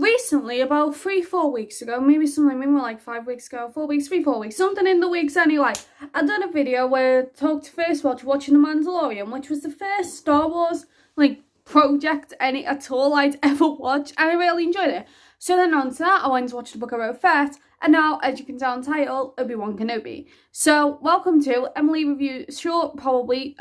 recently, about 3-4 weeks ago, maybe more like 5 weeks ago, 4 weeks, 3-4 weeks, something in the weeks anyway, I done a video where I talked first watching The Mandalorian, which was the first Star Wars like project at all I'd ever watched, and I really enjoyed it. So then on to that, I went to watch the book of Boba Fett, and now, as you can tell in the title, Obi-Wan Kenobi. So, welcome to Emily Review, short video,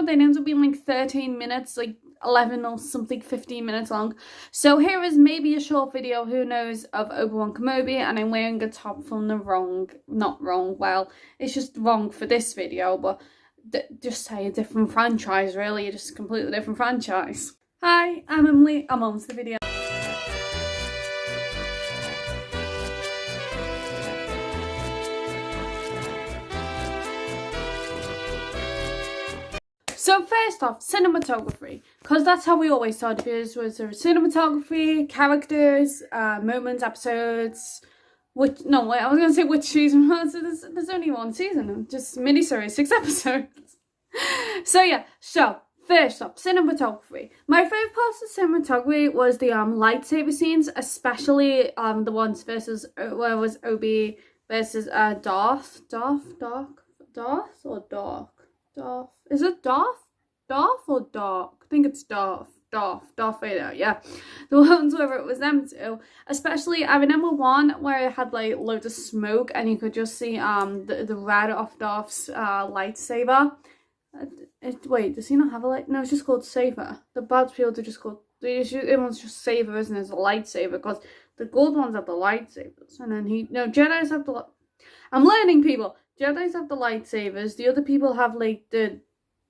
then ends up being like 13 minutes, like 11 or something, 15 minutes long. So here is maybe a short video, who knows, of Obi-Wan Kenobi, and I'm wearing a top from the well, it's just wrong for this video, but just say a different franchise, really, just a completely different franchise. Hi, I'm Emily, I'm on to the video. So first off, cinematography, because that's how we always started videos, was there cinematography, characters, moments, episodes, I was going to say which season, there's only one season, just miniseries, 6 episodes. So first off, cinematography. My favourite parts of cinematography was the lightsaber scenes, especially the ones versus, where it was Obi versus Darth. Is it Darth? Darth or Dark? I think it's Darth Vader, yeah. The ones where it was them two. Especially, I remember one where it had like loads of smoke and you could just see the red off Darth's lightsaber. Wait, does he not have a light? No, it's just called Saber. The bad fields are just called, everyone's just Saber, isn't it? It's a lightsaber, because the gold ones have the lightsabers. And then Jedis have the, I'm learning, people. Jedis have the lightsabers, the other people have like the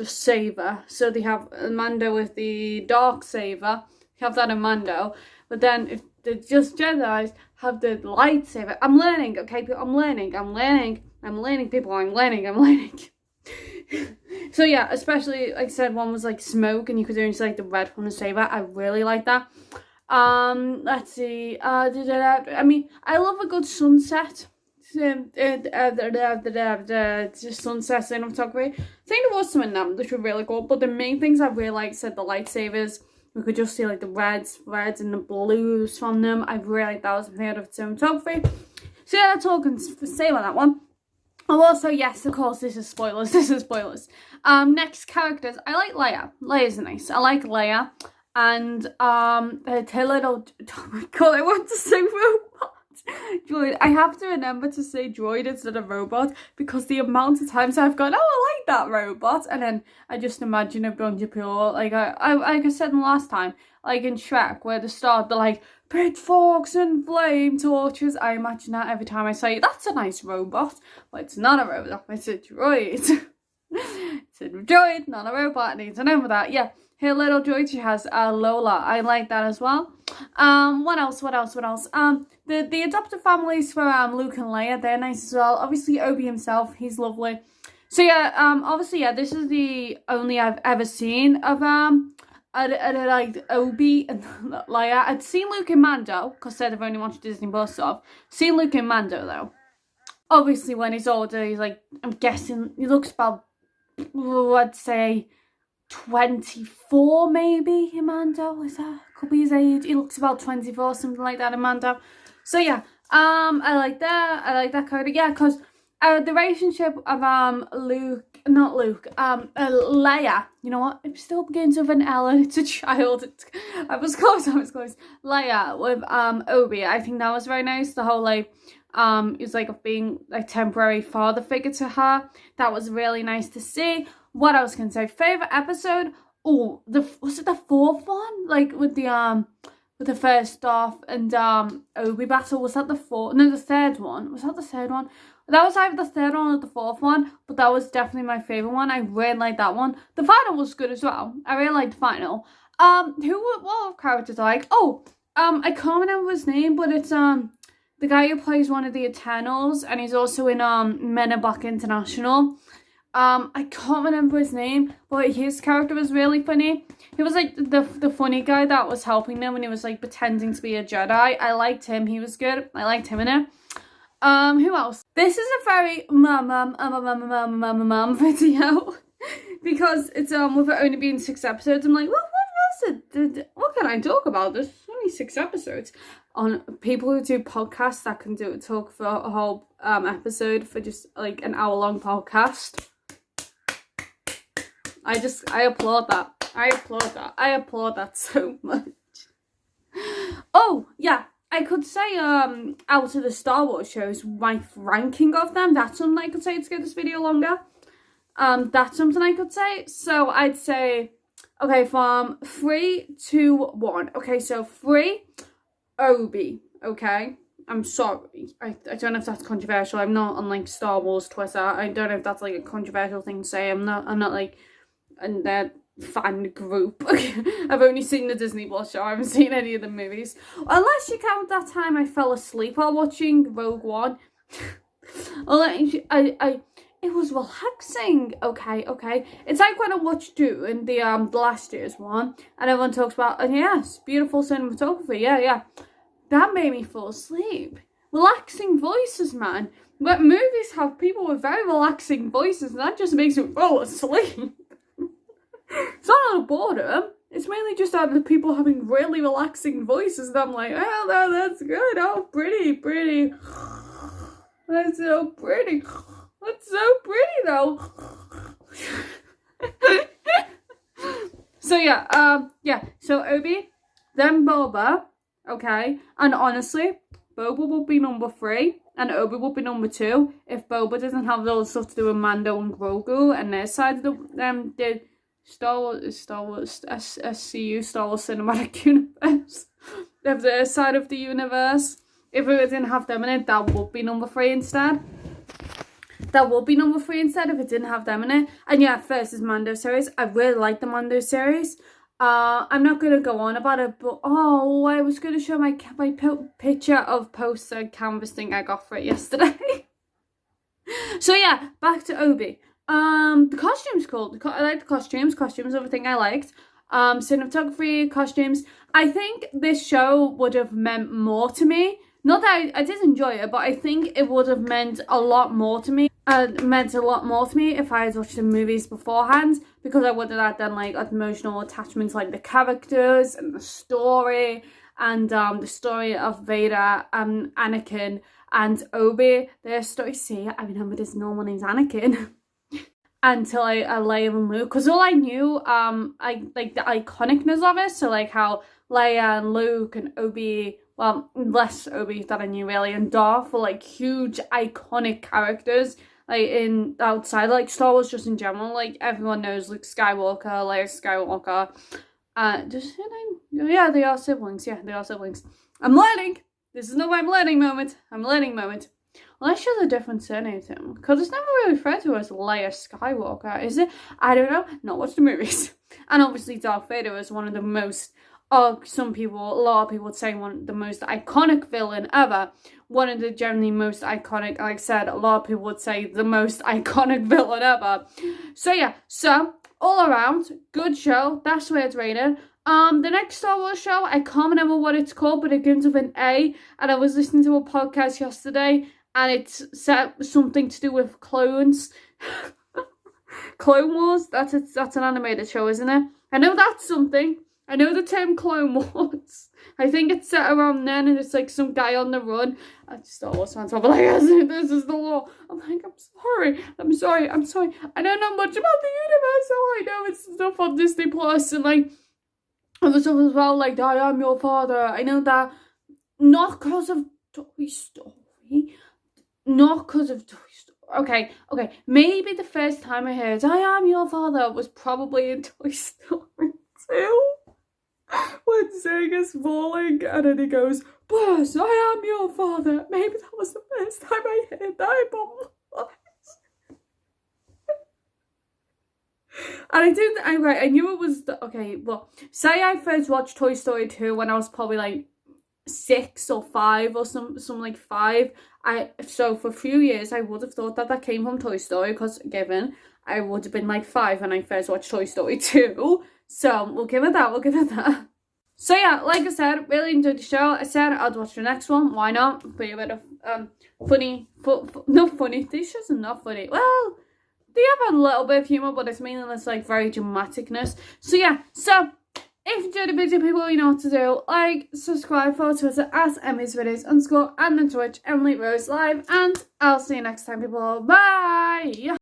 saber, so they have Mando with the dark saber, you have that in Mando, but then if the just Jedis have the lightsaber. I'm learning, okay people, I'm learning people, I'm learning. So yeah, especially like I said, one was like smoke and you could only see like the red from the saber. I really like that. Let's see, I mean, I love a good sunset. Sunset cinematography. I think there was some in them which were really cool, but the main things I really liked said the lightsabers. We could just see like the reds and the blues from them. I really liked that. Was my favorite of cinematography. So yeah, that's all I can say about that one. Oh, also, yes, of course, this is spoilers. Next, characters. I like Leia. Leia's nice. I like Leia. And her little, oh my god, I want to say robot. Droid. I have to remember to say droid instead of robot, because the amount of times I've gone, oh, I like that robot, and then I just imagine a bunch of people, like I said in the last time, like in Shrek, where the start, they're like, pitchforks and flame torches. I imagine that every time I say, that's a nice robot. But it's not a robot, it's a droid. It's a droid, not a robot. I need to remember that. Yeah, her little droid, she has Lola. I like that as well. What else? The adopted families for Luke and Leia, they're nice as well. Obviously, Obi himself, he's lovely. So yeah, obviously, yeah, this is the only I've ever seen of I liked Obi and Leia. I'd seen Luke in Mando, because I've only watched Disney Plus stuff. Seen Luke in Mando though. Obviously, when he's older, he's like, I'm guessing he looks about, I'd say 24 maybe in Mando. Is that, could be his age? He looks about 24, something like that in Mando. So yeah, I like that character. Yeah, because the relationship of Leia, you know what, it still begins with an L and it's a child. I was close. Leia with Obi, I think that was very nice. The whole like it was like of being like temporary father figure to her. That was really nice to see. What else can I say? Favorite episode? Oh, was it the 4th one? Like with the first Darth and Obi battle. Was that the 4th? No, the 3rd one. Was that the 3rd one? That was either the 3rd one or the 4th one, but that was definitely my favourite one. I really liked that one. The final was good as well. I really liked the final. What characters I like? Oh, I can't remember his name, but it's the guy who plays one of the Eternals, and he's also in Men in Black International. I can't remember his name, but his character was really funny. He was like the funny guy that was helping them when he was like pretending to be a Jedi. I liked him. He was good. I liked him in it. Who else? This is a very mum video because it's with it only being 6 episodes. I'm like, what was it? What can I talk about? There's only only 6 episodes. On people who do podcasts that can talk for a whole episode for just like an hour-long podcast. I applaud that. I applaud that so much. Oh, yeah. I could say out of the Star Wars shows, my ranking of them, that's something I could say to get this video longer. That's something I could say. So I'd say, okay, from 3, 2, 1. Okay, so 3, Obi, okay? I'm sorry. I don't know if that's controversial. I'm not on, like, Star Wars Twitter. I don't know if that's, like, a controversial thing to say. I'm not like, in their fan group. I've only seen the Disney Plus show. I haven't seen any of the movies. Unless you count that time I fell asleep while watching Rogue One. It was relaxing. Okay. It's like when I watched Dune, the last year's one, and everyone talks about, and yes, beautiful cinematography. Yeah. That made me fall asleep. Relaxing voices, man. But movies have people with very relaxing voices, and that just makes me fall asleep. It's not out of boredom. It's mainly just out of people having really relaxing voices, and I'm like, oh, no, that's good. Oh, pretty. That's so pretty. That's so pretty, though. So, yeah. So, Obi, then Boba, okay? And honestly, Boba would be number 3, and Obi would be number 2 if Boba doesn't have all the stuff to do with Mando and Grogu and their side of the Star Wars, SCU, Star Wars Cinematic Universe. If their side of the universe. If it didn't have them in it, that would be number 3 instead. That would be number 3 instead if it didn't have them in it. And yeah, first is Mando series. I really like the Mando series. I'm not going to go on about it, but I was going to show my picture of poster poster thing I got for it yesterday. So yeah, back to Obi. The costume's cool. I like the costumes. Costumes are the thing I liked. Cinematography, costumes. I think this show would have meant more to me. Not that I did enjoy it, but I think it would have meant a lot more to me. If I had watched the movies beforehand, because I would have had then like emotional attachments, like the characters and the story, and the story of Vader and Anakin and Obi. Their story. See, I remember this normal name's Anakin. Until I Leia and Luke, because all I knew, I like the iconicness of it. So like how Leia and Luke and Obi, well, less Obi that I knew really, and Darth were like huge iconic characters, like in outside like Star Wars just in general. Like everyone knows Luke Skywalker, Leia Skywalker. Yeah, they are siblings. Yeah, they are siblings. I'm learning. This is not my learning moment. Unless she has a different surname to him. Because it's never really referred to as Leia Skywalker, is it? I don't know. Not watch the movies. And obviously Darth Vader is one of the most, a lot of people would say one of the most iconic villain ever. One of the generally most iconic, like I said, a lot of people would say the most iconic villain ever. So yeah, all around, good show. That's where it's rated. The next Star Wars show, I can't remember what it's called, but it begins with an A. And I was listening to a podcast yesterday, and it's something to do with clones. Clone Wars? That's an animated show, isn't it? I know that's something. I know the term Clone Wars. I think it's set around then, and it's like some guy on the run. Star Wars fans are like, yes, this is the law. I'm like, I'm sorry. I don't know much about the universe. All I know is stuff on Disney Plus and like other stuff as well, like I Am Your Father. I know that not because of Toy Story. Okay. Maybe the first time I heard I Am Your Father was probably in Toy Story 2. When Zega's falling and then he goes, Buzz, I am your father. Maybe that was the first time I heard that. And I knew it was, say I first watched Toy Story 2 when I was probably like 6 or 5 or something like 5. So for a few years I would have thought that came from Toy Story, because given I would have been like 5 when I first watched Toy Story 2. So we'll give it that. So yeah, like I said, really enjoyed the show. I said I'd watch the next one. Why not? Be a bit of not funny. These shows are not funny. Well, they have a little bit of humour, but it's mainly this like very dramaticness. So yeah, If you enjoyed the video, people, you know what to do. Like, subscribe, follow Twitter at EmilyRoseLive_, and then Twitch, EmilyRoseLive. And I'll see you next time, people. Bye!